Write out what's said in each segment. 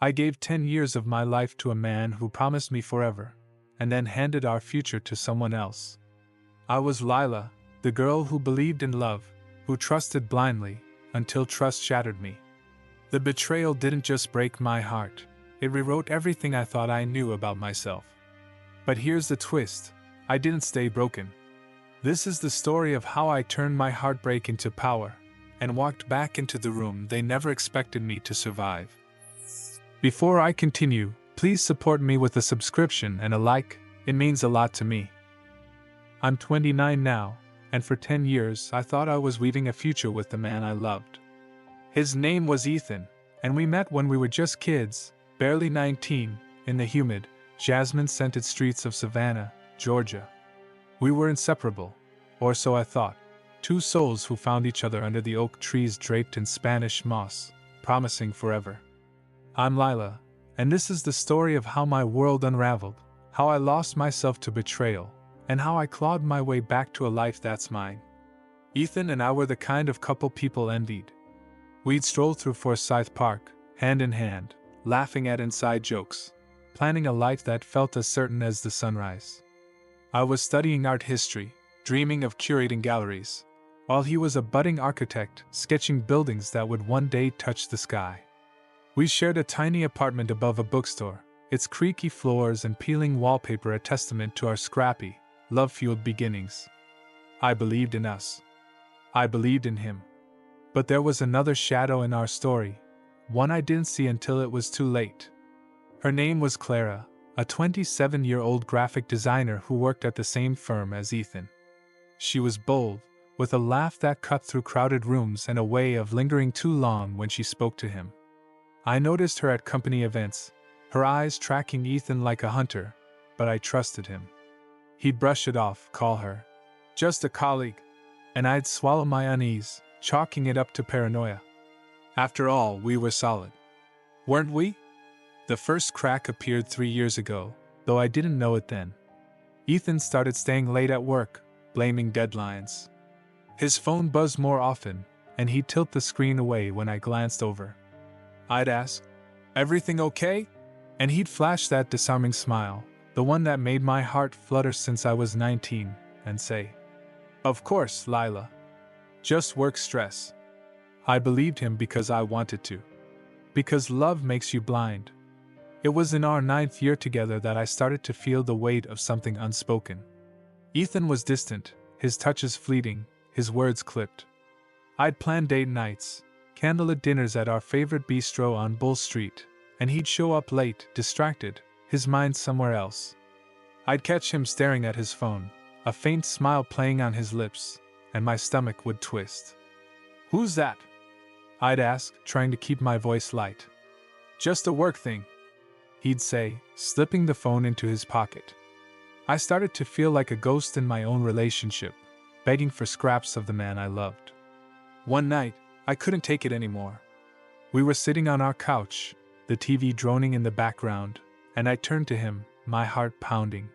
I gave 10 years of my life to a man who promised me forever, and then handed our future to someone else. I was Lila, the girl who believed in love, who trusted blindly, until trust shattered me. The betrayal didn't just break my heart, it rewrote everything I thought I knew about myself. But here's the twist, I didn't stay broken. This is the story of how I turned my heartbreak into power, and walked back into the room they never expected me to survive. Before I continue, please support me with a subscription and a like, it means a lot to me. I'm 29 now, and for 10 years I thought I was weaving a future with the man I loved. His name was Ethan, and we met when we were just kids, barely 19, in the humid, jasmine-scented streets of Savannah, Georgia. We were inseparable, or so I thought, two souls who found each other under the oak trees draped in Spanish moss, promising forever. I'm Lila, and this is the story of how my world unraveled, how I lost myself to betrayal, and how I clawed my way back to a life that's mine. Ethan and I were the kind of couple people envied. We'd stroll through Forsyth Park, hand in hand, laughing at inside jokes, planning a life that felt as certain as the sunrise. I was studying art history, dreaming of curating galleries, while he was a budding architect, sketching buildings that would one day touch the sky. We shared a tiny apartment above a bookstore, its creaky floors and peeling wallpaper a testament to our scrappy, love-fueled beginnings. I believed in us. I believed in him. But there was another shadow in our story, one I didn't see until it was too late. Her name was Clara, a 27-year-old graphic designer who worked at the same firm as Ethan. She was bold, with a laugh that cut through crowded rooms and a way of lingering too long when she spoke to him. I noticed her at company events, her eyes tracking Ethan like a hunter, but I trusted him. He'd brush it off, call her just a colleague, and I'd swallow my unease, chalking it up to paranoia. After all, we were solid, weren't we? The first crack appeared 3 years ago, though I didn't know it then. Ethan started staying late at work, blaming deadlines. His phone buzzed more often, and he'd tilt the screen away when I glanced over. I'd ask, "Everything okay?" And he'd flash that disarming smile, the one that made my heart flutter since I was 19, and say, "Of course, Lila. Just work stress." I believed him because I wanted to. Because love makes you blind. It was in our 9th year together that I started to feel the weight of something unspoken. Ethan was distant, his touches fleeting, his words clipped. I'd plan date nights, candlelit dinners at our favorite bistro on Bull Street, and he'd show up late, distracted, his mind somewhere else. I'd catch him staring at his phone, a faint smile playing on his lips, and my stomach would twist. "Who's that?" I'd ask, trying to keep my voice light. "Just a work thing," he'd say, slipping the phone into his pocket. I started to feel like a ghost in my own relationship, begging for scraps of the man I loved. One night, I couldn't take it anymore. We were sitting on our couch, the TV droning in the background, and I turned to him, my heart pounding.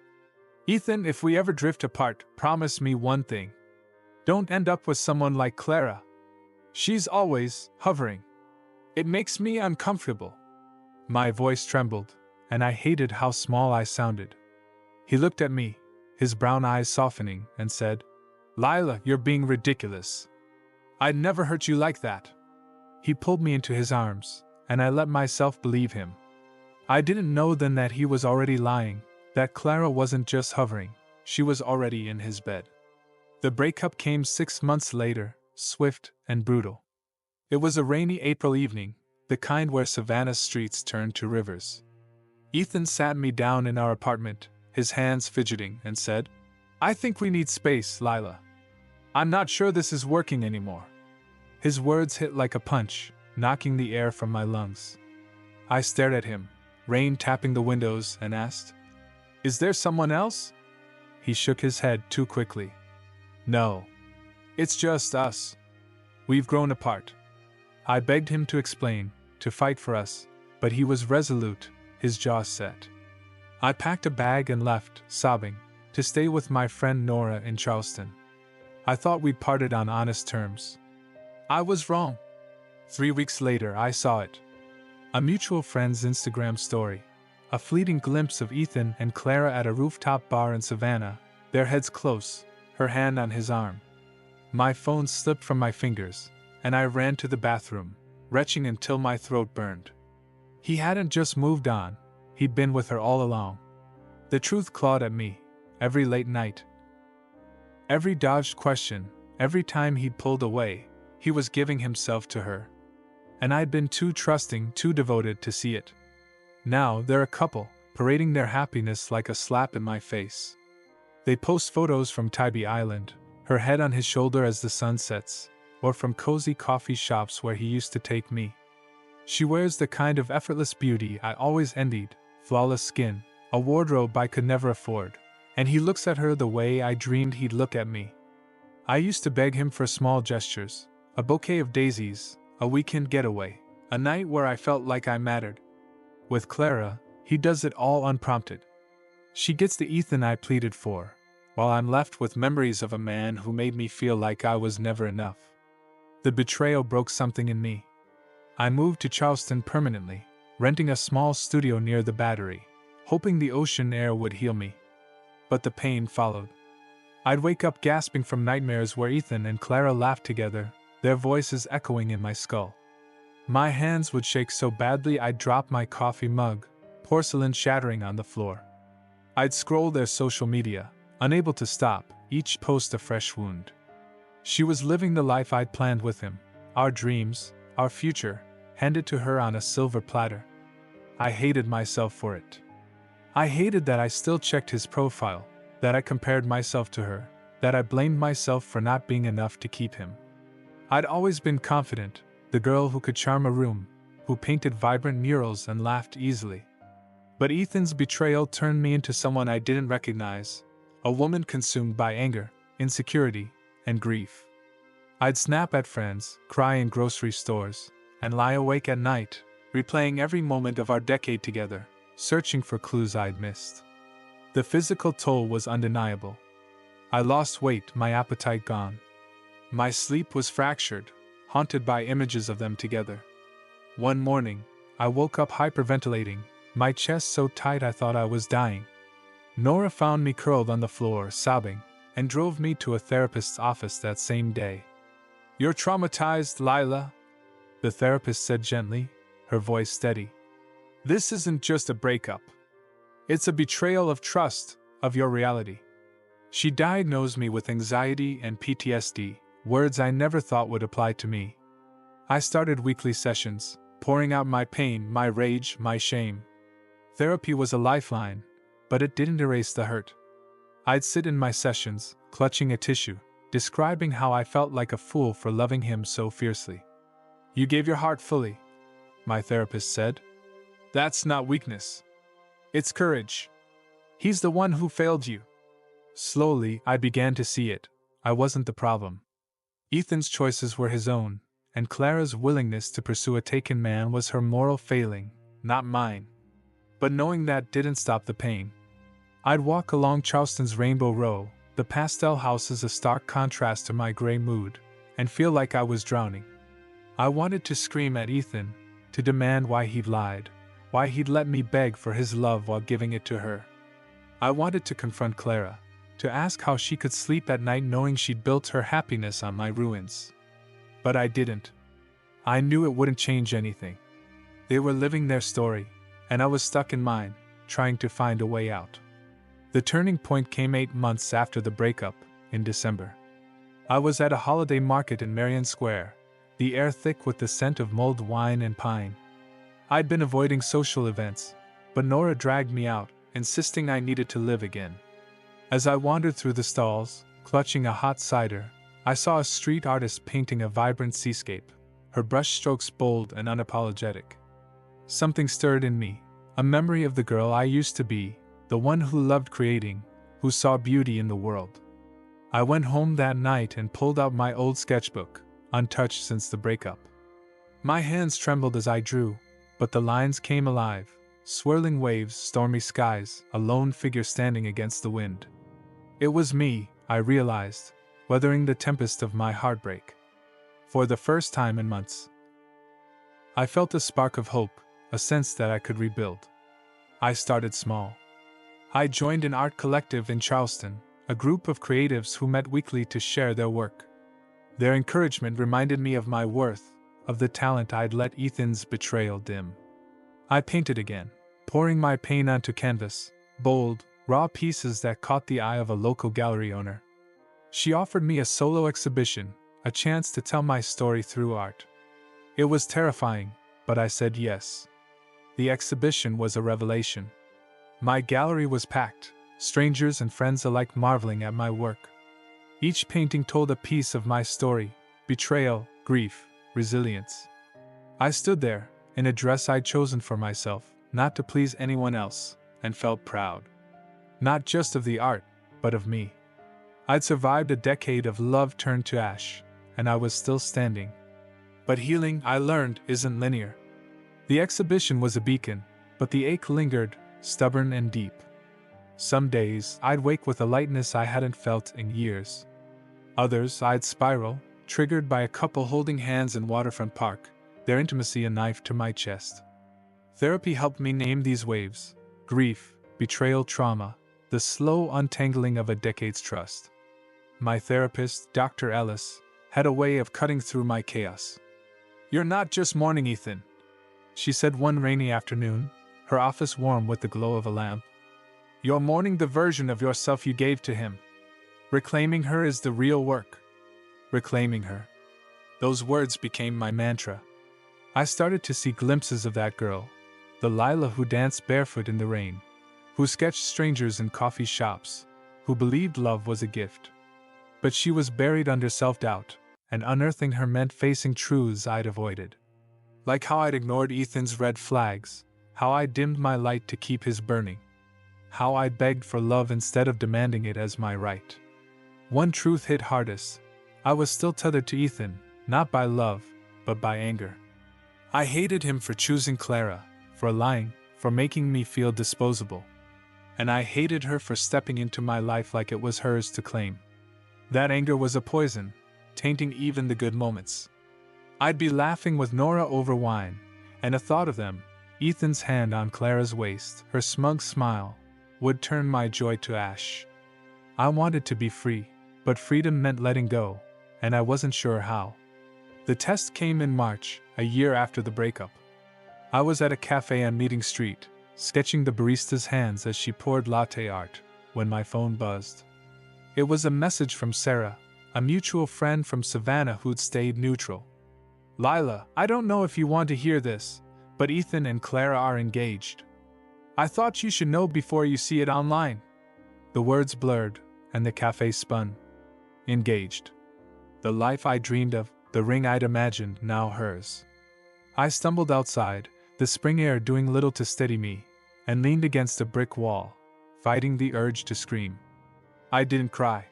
"Ethan, if we ever drift apart, promise me one thing. Don't end up with someone like Clara. She's always hovering. It makes me uncomfortable." My voice trembled, and I hated how small I sounded. He looked at me, his brown eyes softening, and said, "Lila, you're being ridiculous. I'd never hurt you like that." He pulled me into his arms, and I let myself believe him. I didn't know then that he was already lying, that Clara wasn't just hovering, she was already in his bed. The breakup came 6 months later, swift and brutal. It was a rainy April evening, the kind where Savannah's streets turned to rivers. Ethan sat me down in our apartment, his hands fidgeting, and said, "I think we need space, Lila. I'm not sure this is working anymore." His words hit like a punch, knocking the air from my lungs. I stared at him, rain tapping the windows, and asked, "Is there someone else?" He shook his head too quickly. "No. It's just us. We've grown apart." I begged him to explain, to fight for us, but he was resolute, his jaw set. I packed a bag and left, sobbing, to stay with my friend Nora in Charleston. I thought we'd parted on honest terms. I was wrong. 3 weeks later, I saw it. A mutual friend's Instagram story. A fleeting glimpse of Ethan and Clara at a rooftop bar in Savannah, their heads close, her hand on his arm. My phone slipped from my fingers, and I ran to the bathroom, retching until my throat burned. He hadn't just moved on, he'd been with her all along. The truth clawed at me, every late night. Every dodged question, every time he'd pulled away, he was giving himself to her. And I'd been too trusting, too devoted to see it. Now they're a couple, parading their happiness like a slap in my face. They post photos from Tybee Island, her head on his shoulder as the sun sets, or from cozy coffee shops where he used to take me. She wears the kind of effortless beauty I always envied, flawless skin, a wardrobe I could never afford, and he looks at her the way I dreamed he'd look at me. I used to beg him for small gestures, a bouquet of daisies, a weekend getaway, a night where I felt like I mattered. With Clara, he does it all unprompted. She gets the Ethan I pleaded for, while I'm left with memories of a man who made me feel like I was never enough. The betrayal broke something in me. I moved to Charleston permanently, renting a small studio near the Battery, hoping the ocean air would heal me. But the pain followed. I'd wake up gasping from nightmares where Ethan and Clara laughed together, their voices echoing in my skull. My hands would shake so badly I'd drop my coffee mug, porcelain shattering on the floor. I'd scroll their social media, unable to stop, each post a fresh wound. She was living the life I'd planned with him, our dreams, our future, handed to her on a silver platter. I hated myself for it. I hated that I still checked his profile, that I compared myself to her, that I blamed myself for not being enough to keep him. I'd always been confident, the girl who could charm a room, who painted vibrant murals and laughed easily. But Ethan's betrayal turned me into someone I didn't recognize, a woman consumed by anger, insecurity, and grief. I'd snap at friends, cry in grocery stores, and lie awake at night, replaying every moment of our decade together, searching for clues I'd missed. The physical toll was undeniable. I lost weight, my appetite gone. My sleep was fractured, haunted by images of them together. One morning, I woke up hyperventilating, my chest so tight I thought I was dying. Nora found me curled on the floor, sobbing, and drove me to a therapist's office that same day. "You're traumatized, Lila," the therapist said gently, her voice steady. "This isn't just a breakup. It's a betrayal of trust, of your reality." She diagnosed me with anxiety and PTSD, words I never thought would apply to me. I started weekly sessions, pouring out my pain, my rage, my shame. Therapy was a lifeline, but it didn't erase the hurt. I'd sit in my sessions, clutching a tissue, describing how I felt like a fool for loving him so fiercely. "You gave your heart fully," my therapist said. "That's not weakness. It's courage. He's the one who failed you." Slowly, I began to see it. I wasn't the problem. Ethan's choices were his own, and Clara's willingness to pursue a taken man was her moral failing, not mine. But knowing that didn't stop the pain. I'd walk along Charleston's Rainbow Row, the pastel houses a stark contrast to my gray mood, and feel like I was drowning. I wanted to scream at Ethan, to demand why he'd lied, why he'd let me beg for his love while giving it to her. I wanted to confront Clara, to ask how she could sleep at night knowing she'd built her happiness on my ruins. But I didn't. I knew it wouldn't change anything. They were living their story, and I was stuck in mine, trying to find a way out. The turning point came 8 months after the breakup, in December. I was at a holiday market in Marion Square, the air thick with the scent of mulled wine and pine. I'd been avoiding social events, but Nora dragged me out, insisting I needed to live again. As I wandered through the stalls, clutching a hot cider, I saw a street artist painting a vibrant seascape, her brushstrokes bold and unapologetic. Something stirred in me, a memory of the girl I used to be, the one who loved creating, who saw beauty in the world. I went home that night and pulled out my old sketchbook, untouched since the breakup. My hands trembled as I drew, but the lines came alive, swirling waves, stormy skies, a lone figure standing against the wind. It was me, I realized, weathering the tempest of my heartbreak. For the first time in months, I felt a spark of hope, a sense that I could rebuild. I started small. I joined an art collective in Charleston, a group of creatives who met weekly to share their work. Their encouragement reminded me of my worth, of the talent I'd let Ethan's betrayal dim. I painted again, pouring my pain onto canvas, bold, raw pieces that caught the eye of a local gallery owner. She offered me a solo exhibition, a chance to tell my story through art. It was terrifying, but I said yes. The exhibition was a revelation. My gallery was packed, strangers and friends alike marveling at my work. Each painting told a piece of my story: betrayal, grief, resilience. I stood there, in a dress I'd chosen for myself, not to please anyone else, and felt proud. Not just of the art, but of me. I'd survived a decade of love turned to ash, and I was still standing. But healing, I learned, isn't linear. The exhibition was a beacon, but the ache lingered, stubborn and deep. Some days, I'd wake with a lightness I hadn't felt in years. Others, I'd spiral, triggered by a couple holding hands in Waterfront Park, their intimacy a knife to my chest. Therapy helped me name these waves: grief, betrayal, trauma, the slow untangling of a decade's trust. My therapist, Dr. Ellis, had a way of cutting through my chaos. "You're not just mourning, Ethan," she said one rainy afternoon, her office warm with the glow of a lamp. "You're mourning the version of yourself you gave to him. Reclaiming her is the real work." Reclaiming her. Those words became my mantra. I started to see glimpses of that girl, the Lila who danced barefoot in the rain, who sketched strangers in coffee shops, who believed love was a gift. But she was buried under self-doubt, and unearthing her meant facing truths I'd avoided. Like how I'd ignored Ethan's red flags, how I dimmed my light to keep his burning, how I'd begged for love instead of demanding it as my right. One truth hit hardest: I was still tethered to Ethan, not by love, but by anger. I hated him for choosing Clara, for lying, for making me feel disposable. And I hated her for stepping into my life like it was hers to claim. That anger was a poison, tainting even the good moments. I'd be laughing with Nora over wine, and a thought of them, Ethan's hand on Clara's waist, her smug smile, would turn my joy to ash. I wanted to be free, but freedom meant letting go, and I wasn't sure how. The test came in March, a year after the breakup. I was at a cafe on Meeting Street, sketching the barista's hands as she poured latte art, when my phone buzzed. It was a message from Sarah, a mutual friend from Savannah who'd stayed neutral. "Lila, I don't know if you want to hear this, but Ethan and Clara are engaged. I thought you should know before you see it online." The words blurred, and the cafe spun. Engaged. The life I dreamed of, the ring I'd imagined, now hers. I stumbled outside, the spring air doing little to steady me, and leaned against a brick wall, fighting the urge to scream. I didn't cry.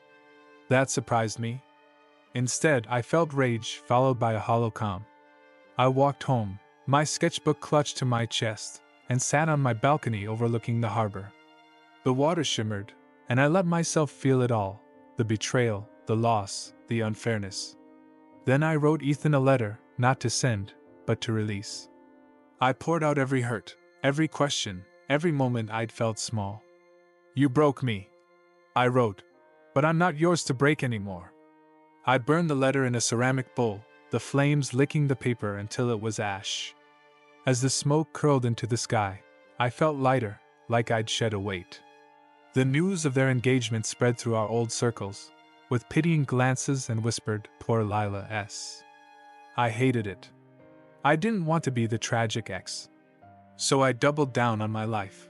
That surprised me. Instead, I felt rage followed by a hollow calm. I walked home, my sketchbook clutched to my chest, and sat on my balcony overlooking the harbor. The water shimmered, and I let myself feel it all: the betrayal, the loss, the unfairness. Then I wrote Ethan a letter, not to send, but to release. I poured out every hurt, every question, every moment I'd felt small. "You broke me," I wrote, "but I'm not yours to break anymore." I burned the letter in a ceramic bowl, the flames licking the paper until it was ash. As the smoke curled into the sky, I felt lighter, like I'd shed a weight. The news of their engagement spread through our old circles, with pitying glances and whispered, "Poor Lila S." I hated it. I didn't want to be the tragic ex. So I doubled down on my life.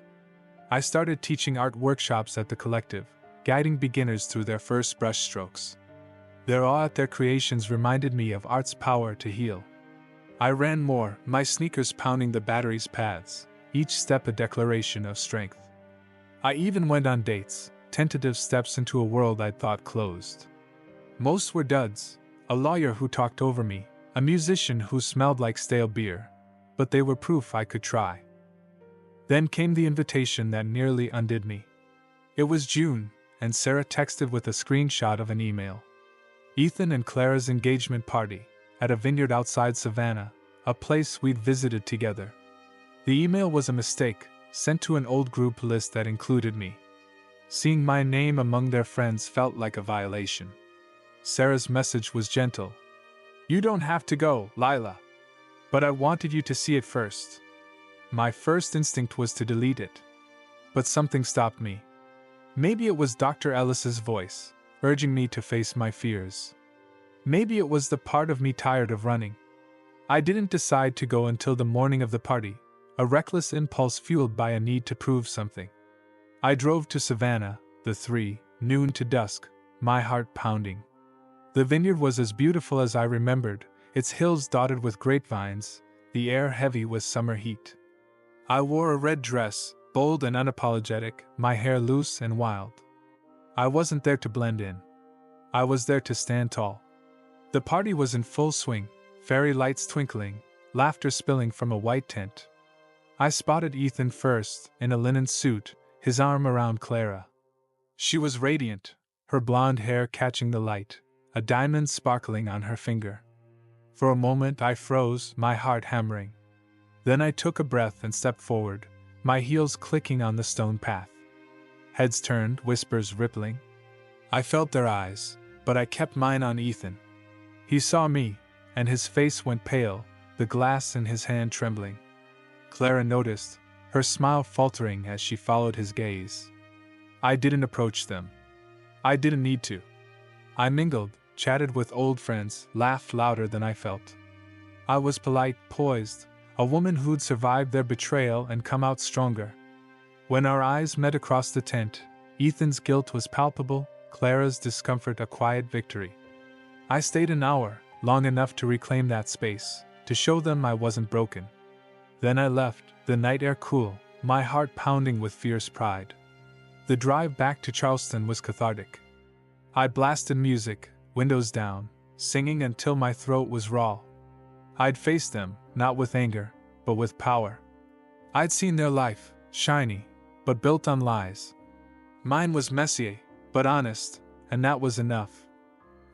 I started teaching art workshops at the collective, guiding beginners through their first brushstrokes. Their awe at their creations reminded me of art's power to heal. I ran more, my sneakers pounding the battery's paths, each step a declaration of strength. I even went on dates, tentative steps into a world I'd thought closed. Most were duds: a lawyer who talked over me, a musician who smelled like stale beer, but they were proof I could try. Then came the invitation that nearly undid me. It was June, and Sarah texted with a screenshot of an email. Ethan and Clara's engagement party, at a vineyard outside Savannah, a place we'd visited together. The email was a mistake, sent to an old group list that included me. Seeing my name among their friends felt like a violation. Sarah's message was gentle. "You don't have to go, Lila. But I wanted you to see it first." My first instinct was to delete it. But something stopped me. Maybe it was Dr. Ellis's voice, urging me to face my fears. Maybe it was the part of me tired of running. I didn't decide to go until the morning of the party, a reckless impulse fueled by a need to prove something. I drove to Savannah, the 3, noon to dusk, my heart pounding. The vineyard was as beautiful as I remembered, its hills dotted with grapevines, the air heavy with summer heat. I wore a red dress, bold and unapologetic, my hair loose and wild. I wasn't there to blend in. I was there to stand tall. The party was in full swing, fairy lights twinkling, laughter spilling from a white tent. I spotted Ethan first, in a linen suit, his arm around Clara. She was radiant, her blonde hair catching the light, a diamond sparkling on her finger. For a moment I froze, my heart hammering. Then I took a breath and stepped forward, my heels clicking on the stone path. Heads turned, whispers rippling. I felt their eyes, but I kept mine on Ethan. He saw me, and his face went pale, the glass in his hand trembling. Clara noticed, her smile faltering as she followed his gaze. I didn't approach them. I didn't need to. I mingled, chatted with old friends, laughed louder than I felt. I was polite, poised, a woman who'd survived their betrayal and come out stronger. When our eyes met across the tent, Ethan's guilt was palpable, Clara's discomfort a quiet victory. I stayed an hour, long enough to reclaim that space, to show them I wasn't broken. Then I left, the night air cool, my heart pounding with fierce pride. The drive back to Charleston was cathartic. I blasted music, windows down, singing until my throat was raw. I'd faced them, not with anger, but with power. I'd seen their life, shiny, but built on lies. Mine was messy, but honest, and that was enough.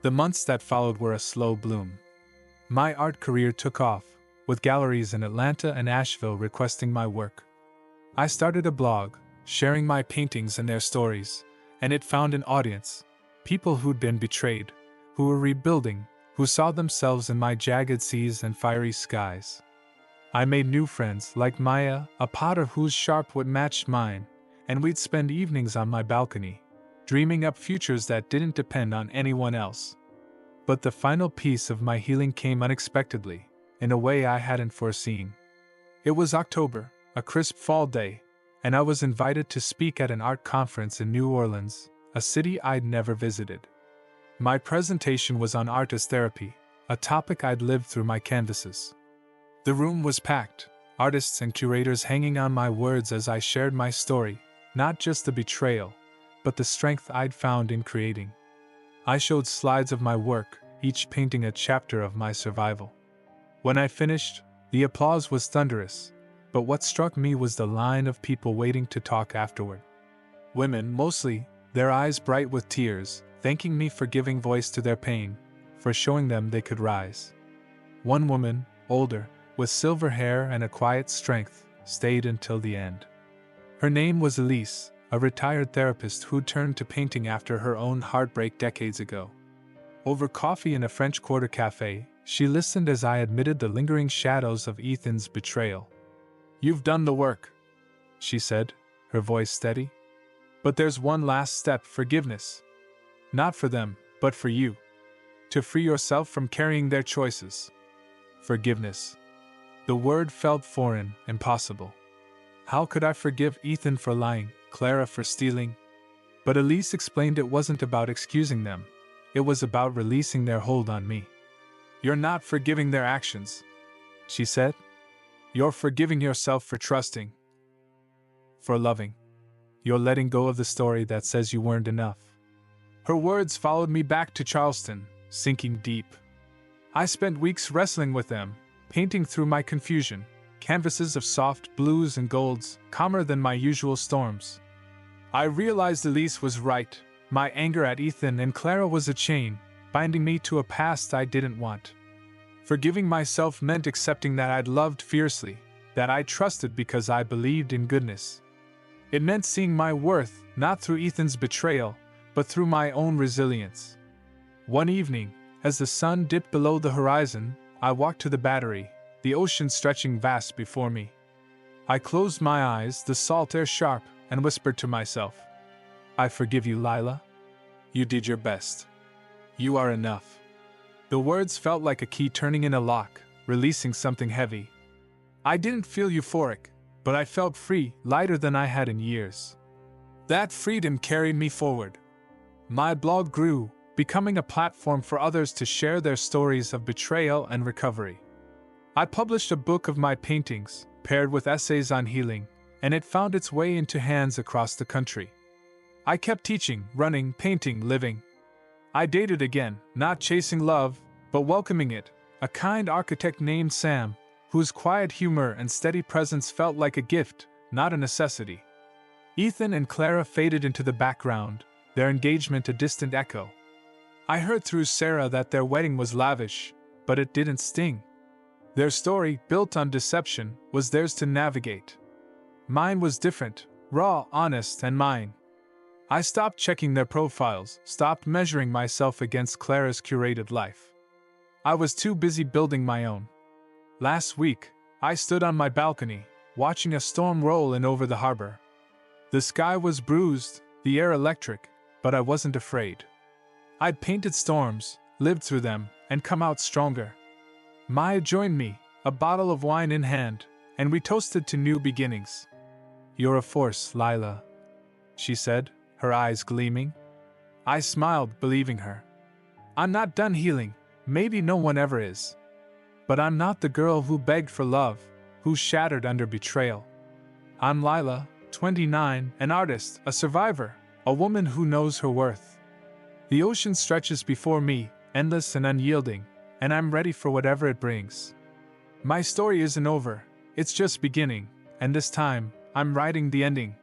The months that followed were a slow bloom. My art career took off, with galleries in Atlanta and Asheville requesting my work. I started a blog, sharing my paintings and their stories, and it found an audience. People who'd been betrayed, who were rebuilding, who saw themselves in my jagged seas and fiery skies. I made new friends, like Maya, a potter whose sharp wit matched mine, and we'd spend evenings on my balcony, dreaming up futures that didn't depend on anyone else. But the final piece of my healing came unexpectedly, in a way I hadn't foreseen. It was October, a crisp fall day, and I was invited to speak at an art conference in New Orleans, a city I'd never visited. My presentation was on artist therapy, a topic I'd lived through my canvases. The room was packed, artists and curators hanging on my words as I shared my story, not just the betrayal, but the strength I'd found in creating. I showed slides of my work, each painting a chapter of my survival. When I finished, the applause was thunderous, but what struck me was the line of people waiting to talk afterward. Women, mostly, their eyes bright with tears, thanking me for giving voice to their pain, for showing them they could rise. One woman, older, with silver hair and a quiet strength, stayed until the end. Her name was Elise, a retired therapist who'd turned to painting after her own heartbreak decades ago. Over coffee in a French Quarter cafe, she listened as I admitted the lingering shadows of Ethan's betrayal. "You've done the work," she said, her voice steady. "But there's one last step, forgiveness. Not for them, but for you. To free yourself from carrying their choices." Forgiveness. The word felt foreign, impossible. How could I forgive Ethan for lying, Clara for stealing? But Elise explained it wasn't about excusing them. It was about releasing their hold on me. "You're not forgiving their actions," she said. "You're forgiving yourself for trusting. For loving. You're letting go of the story that says you weren't enough." Her words followed me back to Charleston, sinking deep. I spent weeks wrestling with them, painting through my confusion, canvases of soft blues and golds, calmer than my usual storms. I realized Elise was right. My anger at Ethan and Clara was a chain, binding me to a past I didn't want. Forgiving myself meant accepting that I'd loved fiercely, that I trusted because I believed in goodness. It meant seeing my worth not through Ethan's betrayal, but through my own resilience. One evening, as the sun dipped below the horizon, I walked to the battery, the ocean stretching vast before me. I closed my eyes, the salt air sharp, and whispered to myself, "I forgive you, Lila. You did your best. You are enough." The words felt like a key turning in a lock, releasing something heavy. I didn't feel euphoric, but I felt free, lighter than I had in years. That freedom carried me forward. My blog grew, becoming a platform for others to share their stories of betrayal and recovery. I published a book of my paintings, paired with essays on healing, and it found its way into hands across the country. I kept teaching, running, painting, living. I dated again, not chasing love, but welcoming it, a kind architect named Sam, whose quiet humor and steady presence felt like a gift, not a necessity. Ethan and Clara faded into the background, their engagement a distant echo. I heard through Sarah that their wedding was lavish, but it didn't sting. Their story, built on deception, was theirs to navigate. Mine was different, raw, honest, and mine. I stopped checking their profiles, stopped measuring myself against Clara's curated life. I was too busy building my own. Last week, I stood on my balcony, watching a storm roll in over the harbor. The sky was bruised, the air electric, but I wasn't afraid. I'd painted storms, lived through them, and come out stronger. Maya joined me, a bottle of wine in hand, and we toasted to new beginnings. "You're a force, Lila," she said, her eyes gleaming. I smiled, believing her. "I'm not done healing, maybe no one ever is. But I'm not the girl who begged for love, who shattered under betrayal. I'm Lila, 29, an artist, a survivor, a woman who knows her worth. The ocean stretches before me, endless and unyielding, and I'm ready for whatever it brings. My story isn't over, it's just beginning, and this time, I'm writing the ending."